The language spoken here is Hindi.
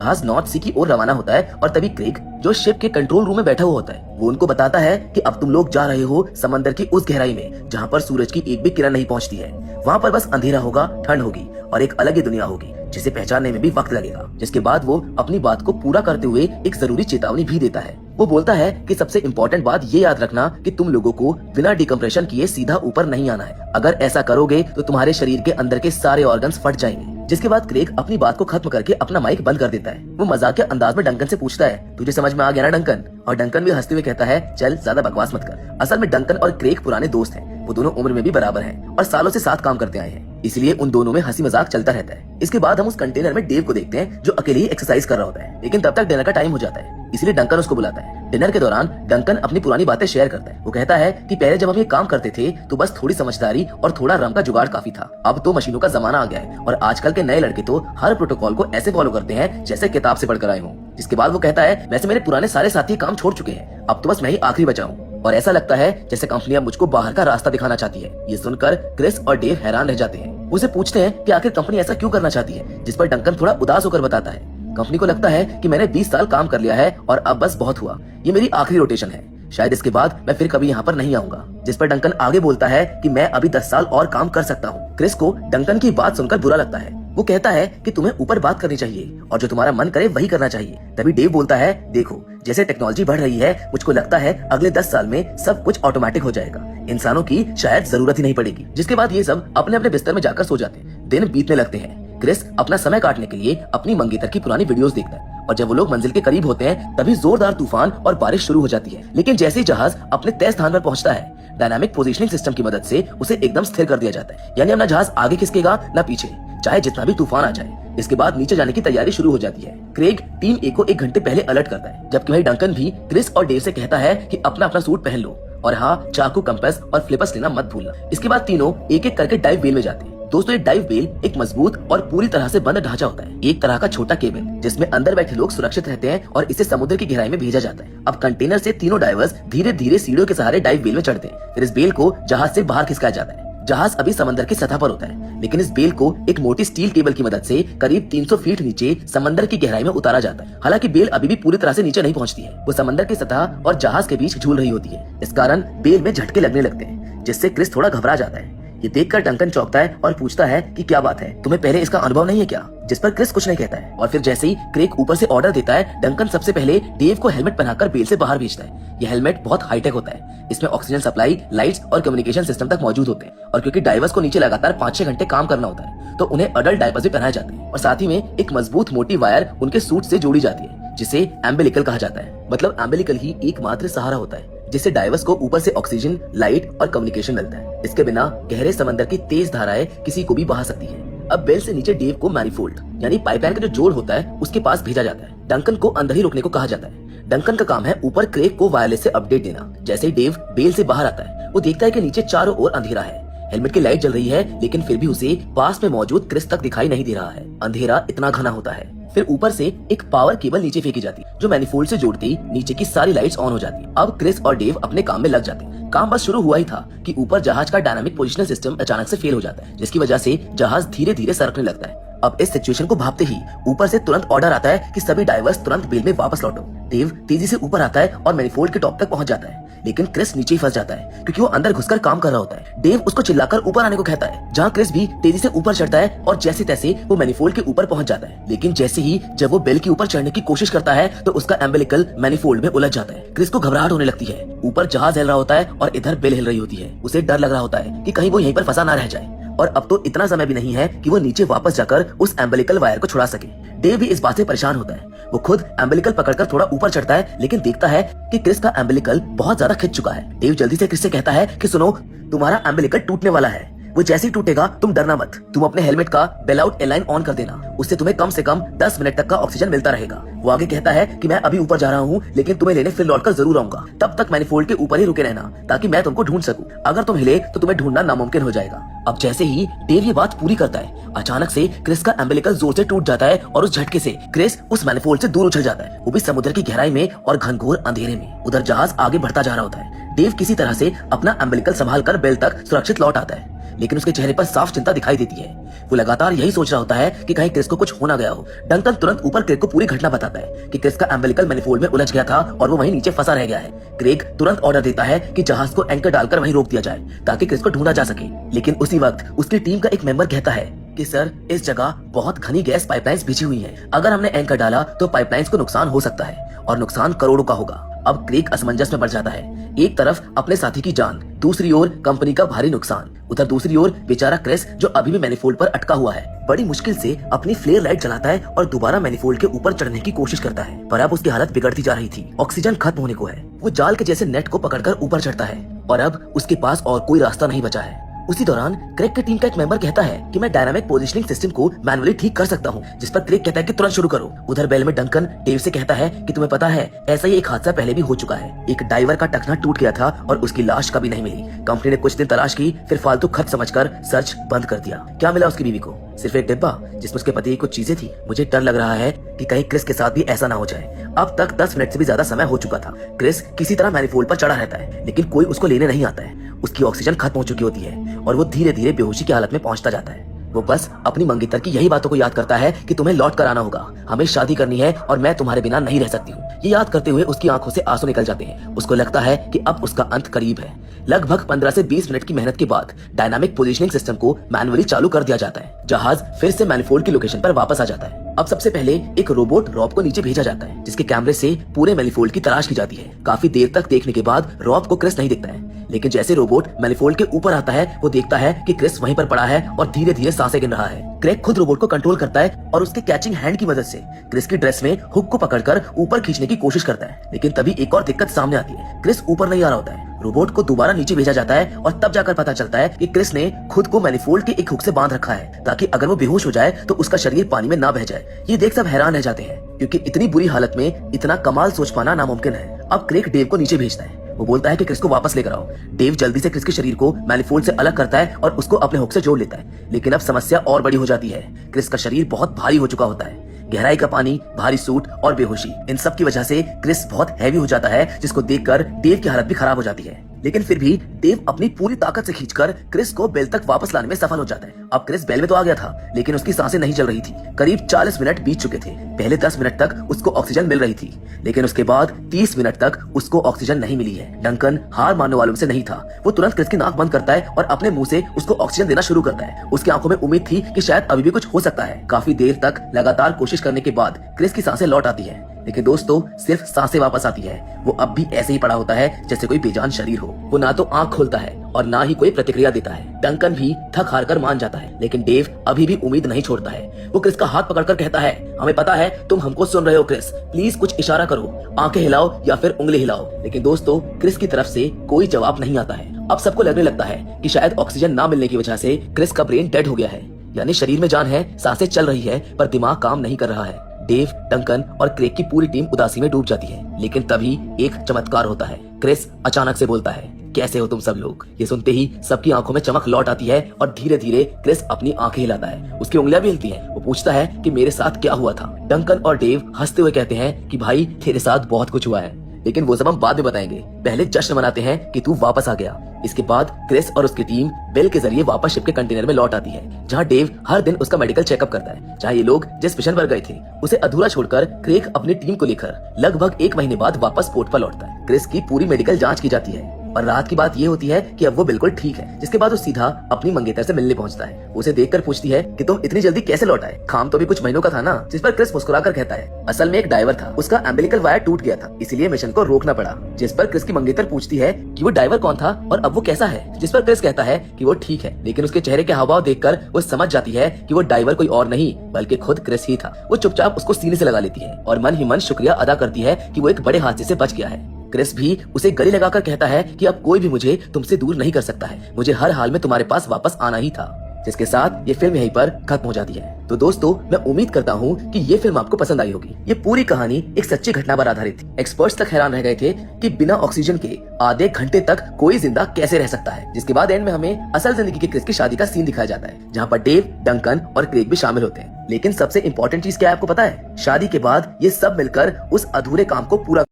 जहाज नॉर्थ सी की ओर रवाना होता है और तभी क्रेग जो शिप के कंट्रोल रूम में बैठा हुआ होता है वो उनको बताता है कि अब तुम लोग जा रहे हो समंदर की उस गहराई में जहाँ पर सूरज की एक भी किरण नहीं पहुँचती है। वहाँ पर बस अंधेरा होगा, ठंड होगी और एक अलग ही दुनिया होगी जिसे पहचानने में भी वक्त लगेगा। जिसके बाद वो अपनी बात को पूरा करते हुए एक जरूरी चेतावनी भी देता है। वो बोलता है कि सबसे इम्पोर्टेंट बात ये याद रखना कि तुम लोगों को बिना डिकम्प्रेशन किए सीधा ऊपर नहीं आना है। अगर ऐसा करोगे तो तुम्हारे शरीर के अंदर के सारे ऑर्गन्स फट जाएंगे। जिसके बाद क्रेग अपनी बात को खत्म करके अपना माइक बंद कर देता है। वो मजाकिया अंदाज में डंकन से पूछता है, तुझे समझ में आ गया ना डंकन? और डंकन भी हंसते हुए कहता है, चल ज्यादा बकवास मत कर। असल में डंकन और क्रेग पुराने दोस्त हैं। वो दोनों उम्र में भी बराबर हैं और सालों से साथ काम करते आए हैं, इसलिए उन दोनों में हंसी मजाक चलता रहता है। इसके बाद हम उस कंटेनर में डेव को देखते हैं जो अकेले ही एक्सरसाइज कर रहा होता है, लेकिन तब तक डिनर का टाइम हो जाता है, इसलिए डंकन उसको बुलाता है। डिनर के दौरान डंकन अपनी पुरानी बातें शेयर करता है। वो कहता है कि पहले जब हम ये काम करते थे तो बस थोड़ी समझदारी और थोड़ा रम का जुगाड़ काफी था। अब तो मशीनों का जमाना आ गया है और आजकल के नए लड़के तो हर प्रोटोकॉल को ऐसे फॉलो करते हैं जैसे किताब से पढ़कर आए हों। जिसके बाद वो कहता है, वैसे मेरे पुराने सारे साथी काम छोड़ चुके हैं, अब तो बस मैं ही आखिरी बचा हूँ और ऐसा लगता है जैसे कंपनियां मुझको बाहर का रास्ता दिखाना चाहती है। ये सुनकर क्रिस और डेव हैरान रह जाते हैं। उसे पूछते हैं कि आखिर कंपनी ऐसा क्यों करना चाहती है, जिस पर डंकन थोड़ा उदास होकर बताता है, कंपनी को लगता है कि मैंने 20 साल काम कर लिया है और अब बस बहुत हुआ, ये मेरी आखिरी रोटेशन है, शायद इसके बाद मैं फिर कभी यहाँ पर नहीं आऊंगा। जिस पर डंकन आगे बोलता है कि मैं अभी 10 साल और काम कर सकता हूँ। क्रिस को डंकन की बात सुनकर बुरा लगता है। वो कहता है कि तुम्हें ऊपर बात करनी चाहिए और जो तुम्हारा मन करे वही करना चाहिए। तभी डेव बोलता है, देखो जैसे टेक्नोलॉजी बढ़ रही है मुझको लगता है अगले 10 साल में सब कुछ ऑटोमेटिक हो जाएगा, इंसानों की शायद जरूरत ही नहीं पड़ेगी। जिसके बाद ये सब अपने अपने बिस्तर में जाकर सो जाते हैं। दिन बीतने लगते हैं। क्रिस अपना समय काटने के लिए अपनी मंगेतर की पुरानी वीडियोस देखता है और जब वो लोग मंजिल के करीब होते हैं तभी जोरदार तूफान और बारिश शुरू हो जाती है। लेकिन जैसे ही जहाज अपने तय स्थान पर पहुंचता है, डायनामिक पोजीशनिंग सिस्टम की मदद से उसे एकदम स्थिर कर दिया जाता है, यानी अपना जहाज आगे खिसकेगा न पीछे, चाहे जितना भी तूफान आ जाए। इसके बाद नीचे जाने की तैयारी शुरू हो जाती है। क्रेग टीम ए को 1 घंटे पहले अलर्ट करता है, जबकि वही डंकन भी क्रिस और डेव से कहता है कि अपना अपना सूट पहन लो और हाँ, चाकू, कंपास और फ्लिपर्स लेना मत भूलना। इसके बाद तीनों एक एक करके डाइव बेल में जाते हैं। दोस्तों, ये डाइव बेल एक मजबूत और पूरी तरह से बंद ढांचा होता है, एक तरह का छोटा केबल जिसमें अंदर बैठे लोग सुरक्षित रहते हैं और इसे समुद्र की गहराई में भेजा जाता है। अब कंटेनर से तीनों डाइवर्स धीरे धीरे सीढ़ियों के सहारे डाइव बेल में चढ़ते हैं। फिर इस बेल को जहाज से बाहर खिसकाया जाता है। जहाज अभी समंदर की सतह पर होता है, लेकिन इस बेल को एक मोटी स्टील केबल की मदद से करीब 300 फीट नीचे समंदर की गहराई में उतारा जाता है। हालांकि बेल अभी भी पूरी तरह से नीचे नहीं पहुंचती है, वो समंदर की सतह और जहाज के बीच झूल रही होती है। इस कारण बेल में झटके लगने लगते हैं, जिससे क्रिस थोड़ा घबरा जाता है। ये देखकर डंकन चौंकता है और पूछता है कि क्या बात है, तुम्हें पहले इसका अनुभव नहीं है क्या? जिस पर क्रिस कुछ नहीं कहता है और फिर जैसे ही क्रेग ऊपर से ऑर्डर देता है, डंकन सबसे पहले डेव को हेलमेट पहनाकर बेल से बाहर भेजता है। यह हेलमेट बहुत हाईटेक होता है, इसमें ऑक्सीजन सप्लाई, लाइट्स और कम्युनिकेशन सिस्टम तक मौजूद होते हैं और क्योंकि डाइवर्स को नीचे लगातार 5-6 घंटे काम करना होता है तो उन्हें अडल्ट डाइपर्स भी पहनाए जाते हैं और साथ ही में एक मजबूत मोटी वायर उनके सूट से जोड़ी जाती है, जिसे एम्बिलिकल कहा जाता है। मतलब एम्बिलिकल ही एकमात्र सहारा होता है जिससे डाइवर्स को ऊपर से ऑक्सीजन, लाइट और कम्युनिकेशन मिलता है। इसके बिना गहरे समंदर की तेज धाराएं किसी को भी बहा सकती है। अब बेल से नीचे डेव को मैनिफोल्ड यानी पाइपलाइन का जो जोड़ होता है उसके पास भेजा जाता है। डंकन को अंदर ही रुकने को कहा जाता है। डंकन का काम है ऊपर क्रेग को वायरलेस से अपडेट देना। जैसे ही डेव बेल से बाहर आता है, वो देखता है कि नीचे चारों ओर अंधेरा है। हेलमेट की लाइट जल रही है, लेकिन फिर भी उसे पास में मौजूद क्रिस तक दिखाई नहीं दे रहा है। अंधेरा इतना घना होता है। फिर ऊपर से एक पावर केबल नीचे फेंकी जाती है, जो मैनिफोल्ड से जोड़ते ही नीचे की सारी लाइट्स ऑन हो जाती है। अब क्रिस और डेव अपने काम में लग जाते हैं। काम बस शुरू हुआ ही था कि ऊपर जहाज का डायनामिक पोजिशनल सिस्टम अचानक से फेल हो जाता है, जिसकी वजह से जहाज धीरे धीरे सरकने लगता है। अब इस सिचुएशन को भांपते ही ऊपर से तुरंत ऑर्डर आता है कि सभी डाइवर्स तुरंत बेल में वापस लौटो। डेव तेजी से ऊपर आता है और मैनिफोल्ड के टॉप तक पहुंच जाता है, लेकिन क्रिस नीचे ही फंस जाता है क्योंकि वो अंदर घुसकर काम कर रहा होता है। डेव उसको चिल्लाकर ऊपर आने को कहता है, जहाँ क्रिस भी तेजी से ऊपर चढ़ता है और जैसे तैसे वो मैनिफोल्ड के ऊपर पहुंच जाता है। लेकिन जैसे ही जब वो बेल के ऊपर चढ़ने की कोशिश करता है तो उसका एम्बिलिकल मैनिफोल्ड में उलझ जाता है। क्रिस को घबराहट होने लगती है। ऊपर जहाज हिल रहा होता है और इधर बेल हिल रही होती है। उसे डर लग रहा होता है कि कहीं वो यहीं पर फंसा ना रह जाए और अब तो इतना समय भी नहीं है कि वो नीचे वापस जाकर उस एम्बिलिकल वायर को छुड़ा सके। डेव भी इस बात से परेशान होता है। वो खुद एम्बिलिकल पकड़कर थोड़ा ऊपर चढ़ता है, लेकिन देखता है कि क्रिस का एम्बिलिकल बहुत ज्यादा खिंच चुका है। डेव जल्दी से क्रिस से कहता है कि सुनो, तुम्हारा एम्बिलिकल टूटने वाला है, वो जैसे ही टूटेगा तुम डरना मत। तुम अपने हेलमेट का बेल आउट एलाइन ऑन कर देना, उससे तुम्हें कम से कम 10 मिनट तक का ऑक्सीजन मिलता रहेगा। वो आगे कहता है कि मैं अभी ऊपर जा रहा हूँ, लेकिन तुम्हें लेने फिर लौटकर जरूर आऊंगा। तब तक मैनिफोल्ड के ऊपर ही रुके रहना ताकि मैं तुमको ढूंढ सकूं। अगर तुम हिले तो तुम्हें ढूंढना नामुमकिन हो जाएगा। अब जैसे ही डेव ये बात पूरी करता है, अचानक से क्रिस का एम्बिलिकल जोर से टूट जाता है और उस झटके से क्रिस उस मैनिफोल्ड से दूर उछल जाता है, वो भी समुद्र की गहराई में और घनघोर अंधेरे में। उधर जहाज आगे बढ़ता जा रहा होता है। डेव किसी तरह से अपना एम्बिलिकल संभाल कर बेल तक सुरक्षित लौट आता है, लेकिन उसके चेहरे पर साफ चिंता दिखाई देती है। वो लगातार यही सोच रहा होता है कि कहीं क्रिस को कुछ हो ना गया हो। डंकन तुरंत ऊपर क्रेग को पूरी घटना बताता है कि क्रिस का अम्बिलिकल मैनिफोल्ड में उलझ गया था और वो वहीं नीचे फंसा रह गया है। क्रेग तुरंत ऑर्डर देता है कि जहाज को एंकर डालकर वहीं रोक दिया जाए ताकि क्रिस को ढूंढा जा सके। लेकिन उसी वक्त उसकी टीम का एक मेंबर कहता है कि सर, इस जगह बहुत घनी गैस पाइपलाइंस बिछी हुई हैं। अगर हमने एंकर डाला तो पाइपलाइंस को नुकसान हो सकता है और नुकसान करोड़ों का होगा। अब क्रेग असमंजस में पड़ जाता है। एक तरफ अपने साथी की जान, दूसरी ओर कंपनी का भारी नुकसान, उधर दूसरी ओर बेचारा क्रिस जो अभी भी मैनिफोल्ड पर अटका हुआ है। बड़ी मुश्किल से अपनी फ्लेयर लाइट जलाता है और दोबारा मैनिफोल्ड के ऊपर चढ़ने की कोशिश करता है, पर अब उसकी हालत बिगड़ती जा रही थी। ऑक्सीजन खत्म होने को है। वो जाल के जैसे नेट को पकड़कर ऊपर चढ़ता है और अब उसके पास और कोई रास्ता नहीं बचा है। उसी दौरान क्रेग की टीम का एक मेंबर कहता है कि मैं डायनामिक पोजीशनिंग सिस्टम को मैनुअली ठीक कर सकता हूं, जिस पर क्रेग कहता है कि तुरंत शुरू करो। उधर बेल में डंकन डेव से कहता है कि तुम्हें पता है, ऐसा ही एक हादसा पहले भी हो चुका है। एक डाइवर का टखना टूट गया था और उसकी लाश कभी नहीं मिली। कंपनी ने कुछ दिन तलाश की, फिर फालतू खर्च समझकर सर्च बंद कर दिया। क्या मिला उसकी बीवी को? सिर्फ एक डिब्बा जिसमें उसके पति की कुछ चीजें थी। मुझे डर लग रहा है कि कहीं क्रिस के साथ भी ऐसा ना हो जाए। अब तक 10 मिनट से भी ज्यादा समय हो चुका था। क्रिस किसी तरह मैनिफोल्ड पर चढ़ा रहता है, लेकिन कोई उसको लेने नहीं आता है। उसकी ऑक्सीजन खत्म हो चुकी होती है और वो धीरे धीरे बेहोशी की हालत में पहुंचता जाता है। वो बस अपनी मंगेतर की यही बातों को याद करता है कि तुम्हें लौट कर आना होगा, हमें शादी करनी है और मैं तुम्हारे बिना नहीं रह सकती हूँ। ये याद करते हुए उसकी आंखों से आंसू निकल जाते हैं। उसको लगता है कि अब उसका अंत करीब है। लगभग 15 से 20 मिनट की मेहनत के बाद डायनामिक पोजीशनिंग सिस्टम को मैनुअली चालू कर दिया जाता है। जहाज फिर से मैनिफोल्ड की लोकेशन पर वापस आ जाता है। अब सबसे पहले एक रोबोट रॉब को नीचे भेजा जाता है, जिसके कैमरे से पूरे मैनिफोल्ड की तलाश की जाती है। काफी देर तक देखने के बाद रॉब को क्रिस नहीं दिखता है, लेकिन जैसे रोबोट मैनिफोल्ड के ऊपर आता है, वो देखता है कि क्रिस वहीं पर पड़ा है और धीरे धीरे सांसें गिन रहा है। क्रेग खुद रोबोट को कंट्रोल करता है और उसके कैचिंग हैंड की मदद से क्रिस की ड्रेस में हुक को पकड़कर ऊपर खींचने की कोशिश करता है। लेकिन तभी एक और दिक्कत सामने आती है। क्रिस ऊपर नहीं आ रहा होता है। रोबोट को दोबारा नीचे भेजा जाता है और तब जाकर पता चलता है कि क्रिस ने खुद को मैनिफोल्ड के एक हुक से बांध रखा है, ताकि अगर वो बेहोश हो जाए तो उसका शरीर पानी में ना बह जाए। ये देख सब हैरान रह जाते हैं, क्योंकि इतनी बुरी हालत में इतना कमाल सोच पाना नामुमकिन है। अब क्रेग डेव को नीचे भेजता है। वो बोलता है कि क्रिस को वापस लेकर आओ। डेव जल्दी से क्रिस के शरीर को मैनिफोल्ड से अलग करता है और उसको अपने हुक से जोड़ लेता है। लेकिन अब समस्या और बड़ी हो जाती है। क्रिस का शरीर बहुत भारी हो चुका होता है। गहराई का पानी, भारी सूट और बेहोशी, इन सब की वजह से क्रिस बहुत हैवी हो जाता है, जिसको देखकर डेव की हालत भी खराब हो जाती है। लेकिन फिर भी डेव अपनी पूरी ताकत से खींचकर क्रिस को बेल तक वापस लाने में सफल हो जाता है। अब क्रिस बेल में तो आ गया था, लेकिन उसकी सांसें नहीं चल रही थी। करीब 40 मिनट बीत चुके थे। पहले 10 मिनट तक उसको ऑक्सीजन मिल रही थी, लेकिन उसके बाद 30 मिनट तक उसको ऑक्सीजन नहीं मिली है। डंकन हार मानने वालों से नहीं था। वो तुरंत क्रिस की नाक बंद करता है और अपने मुंह से उसको ऑक्सीजन देना शुरू करता है। उसकी आंखों में उम्मीद थी कि शायद अभी भी कुछ हो सकता है। काफी देर तक लगातार कोशिश करने के बाद क्रिस की सांसें लौट आती है, लेकिन दोस्तों सिर्फ सांसें वापस आती है। वो अब भी ऐसे ही पड़ा होता है जैसे कोई बेजान शरीर हो। वो ना तो आंख खोलता है और ना ही कोई प्रतिक्रिया देता है। डंकन भी थक हार कर मान जाता है, लेकिन डेव अभी भी उम्मीद नहीं छोड़ता है। वो क्रिस का हाथ पकड़कर कहता है, हमें पता है तुम हमको सुन रहे हो क्रिस, प्लीज कुछ इशारा करो, आंखें हिलाओ या फिर उंगली हिलाओ। लेकिन दोस्तों क्रिस की तरफ से कोई जवाब नहीं आता है। अब सबको लगने लगता है कि शायद ऑक्सीजन ना मिलने की वजह से क्रिस का ब्रेन डेड हो गया है, यानी शरीर में जान है, सांसें चल रही है, पर दिमाग काम नहीं कर रहा है। डेव, डंकन और क्रेग की पूरी टीम उदासी में डूब जाती है। लेकिन तभी एक चमत्कार होता है। क्रिस अचानक से बोलता है, कैसे हो तुम सब लोग? ये सुनते ही सबकी आंखों में चमक लौट आती है और धीरे धीरे क्रिस अपनी आंखें हिलाता है। उसकी उंगलियां भी हिलती हैं। वो पूछता है कि मेरे साथ क्या हुआ था? डंकन और डेव हंसते हुए कहते हैं कि भाई तेरे साथ बहुत कुछ हुआ है, लेकिन वो सब हम बाद में बताएंगे। पहले जश्न मनाते हैं कि तू वापस आ गया। इसके बाद क्रिस और उसकी टीम बेल के जरिए वापस शिप के कंटेनर में लौट आती है, जहां डेव हर दिन उसका मेडिकल चेकअप करता है। जहां ये लोग जिस मिशन पर गए थे उसे अधूरा छोड़कर क्रेग अपनी टीम को लेकर लगभग 1 महीने बाद वापस पोर्ट पर लौटता है। क्रिस की पूरी मेडिकल जांच की जाती है और रात की बात ये होती है कि अब वो बिल्कुल ठीक है। जिसके बाद वो सीधा अपनी मंगेतर से मिलने पहुंचता है। उसे देखकर पूछती है कि तुम इतनी जल्दी कैसे लौट आए? काम तो भी कुछ महीनों का था ना? जिस पर क्रिस मुस्कुराकर कहता है, असल में एक डाइवर था, उसका अम्बिलिकल वायर टूट गया था, इसीलिए मिशन को रोकना पड़ा। जिस पर क्रिस की मंगेतर पूछती है कि वो डाइवर कौन था और अब वो कैसा है? जिस पर क्रिस कहता है कि वो ठीक है, लेकिन उसके चेहरे के हावभाव देखकर वो समझ जाती है कि वो डाइवर कोई और नहीं बल्कि खुद क्रिस ही था। वो चुपचाप उसको सीने से लगा लेती है और मन ही मन शुक्रिया अदा करती है कि वो एक बड़े हादसे से बच गया है। क्रिस भी उसे गले लगाकर कहता है कि अब कोई भी मुझे तुमसे दूर नहीं कर सकता है, मुझे हर हाल में तुम्हारे पास वापस आना ही था। जिसके साथ ये फिल्म यहीं पर खत्म हो जाती है। तो दोस्तों मैं उम्मीद करता हूँ कि ये फिल्म आपको पसंद आई होगी। ये पूरी कहानी एक सच्ची घटना पर आधारित थी। एक्सपर्ट्स तक हैरान रह गए थे कि बिना ऑक्सीजन के आधे घंटे तक कोई जिंदा कैसे रह सकता है। जिसके बाद एंड में हमें असल जिंदगी के क्रिस की शादी का सीन दिखाया जाता है, जहाँ पर डेव, डंकन और क्रेग भी शामिल होते हैं। लेकिन सबसे इम्पोर्टेंट चीज क्या है आपको पता है? शादी के बाद ये सब मिलकर उस अधूरे काम को पूरा